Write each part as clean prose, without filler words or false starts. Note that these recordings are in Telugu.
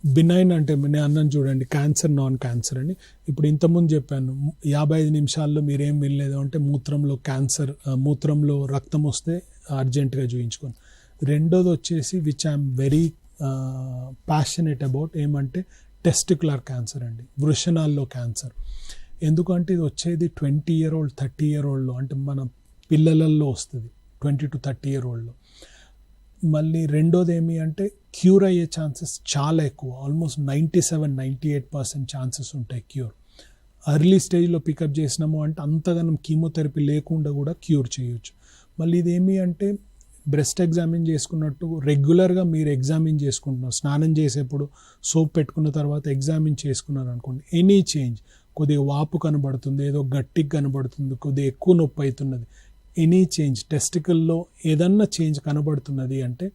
బినైన్ అంటే నేను అన్నాను చూడండి, క్యాన్సర్ నాన్ క్యాన్సర్ అని. ఇప్పుడు ఇంతకుముందు చెప్పాను 55 నిమిషాల్లో మీరేం వినలేదు అంటే మూత్రంలో క్యాన్సర్, మూత్రంలో రక్తం వస్తే అర్జెంటుగా చూయించుకోండి. రెండోది వచ్చేసి which I'm very passionate about ఏమంటే టెస్టికులర్ క్యాన్సర్ అండి, వృషణాల్లో క్యాన్సర్. ఎందుకంటే ఇది వచ్చేది 20 year old 30 year oldలో, అంటే మన పిల్లలలో వస్తుంది 20 to 30 year oldలో. మళ్ళీ రెండోది ఏమి అంటే క్యూర్ అయ్యే ఛాన్సెస్ చాలా ఎక్కువ, ఆల్మోస్ట్ 97-98% ఛాన్సెస్ ఉంటాయి క్యూర్. అర్లీ స్టేజ్లో పికప్ చేసినాము అంటే అంతగానం కీమోథెరపీ లేకుండా కూడా క్యూర్ చేయొచ్చు. మళ్ళీ ఇదేమి అంటే బ్రెస్ట్ ఎగ్జామిన్ చేసుకున్నట్టు రెగ్యులర్గా మీరు ఎగ్జామిన్ చేసుకుంటున్నారు, స్నానం చేసేప్పుడు సోప్ పెట్టుకున్న తర్వాత ఎగ్జామిన్ చేసుకున్నారు అనుకోండి, ఎనీ చేంజ్, కొద్దిగా వాపు కనబడుతుంది, ఏదో గట్టిగా కనబడుతుంది, కొద్దిగా ఎక్కువ నొప్పి అవుతున్నది, ఎనీ చేంజ్ టెస్టికల్లో ఏదన్నా చేంజ్ కనబడుతున్నది అంటే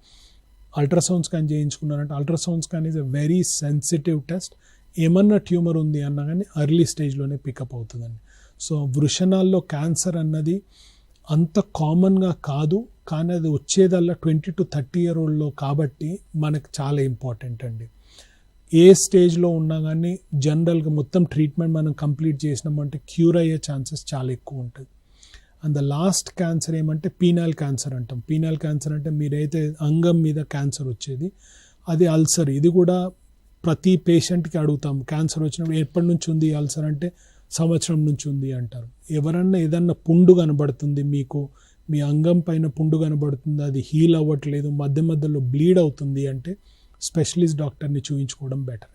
అల్ట్రాసౌండ్ స్కాన్ చేయించుకున్నారంటే, ultrasound scan is a very sensitive test. ఏమన్నా ట్యూమర్ ఉంది అన్నా కానీ అర్లీ స్టేజ్లోనే పికప్ అవుతుందండి. సో వృషణాల్లో క్యాన్సర్ అన్నది అంత కామన్గా కాదు, కానీ అది వచ్చేదల్లా 20 to 30 year oldలో కాబట్టి మనకు చాలా ఇంపార్టెంట్ అండి. ఏ స్టేజ్లో ఉన్నా కానీ జనరల్గా మొత్తం ట్రీట్మెంట్ మనం కంప్లీట్ చేసినామంటే క్యూర్ అయ్యే ఛాన్సెస్ చాలా ఎక్కువ ఉంటుంది. అండ్ ద లాస్ట్ క్యాన్సర్ ఏమంటే పీనల్ క్యాన్సర్ అంటాం. పీనల్ క్యాన్సర్ అంటే మీరైతే అంగం మీద క్యాన్సర్ వచ్చేది, అది అల్సర్. ఇది కూడా ప్రతి పేషెంట్కి అడుగుతాం, క్యాన్సర్ వచ్చినప్పుడు ఎప్పటి నుంచి ఉంది అల్సర్ అంటే సంవత్సరం నుంచి ఉంది అంటారు. ఎవరన్నా ఏదన్నా పుండు కనబడుతుంది మీకు, మీ అంగం పైన పుండు కనబడుతుంది, అది హీల్ అవ్వట్లేదు, మధ్య మధ్యలో బ్లీడ్ అవుతుంది అంటే స్పెషలిస్ట్ డాక్టర్ని చూయించుకోవడం బెటర్.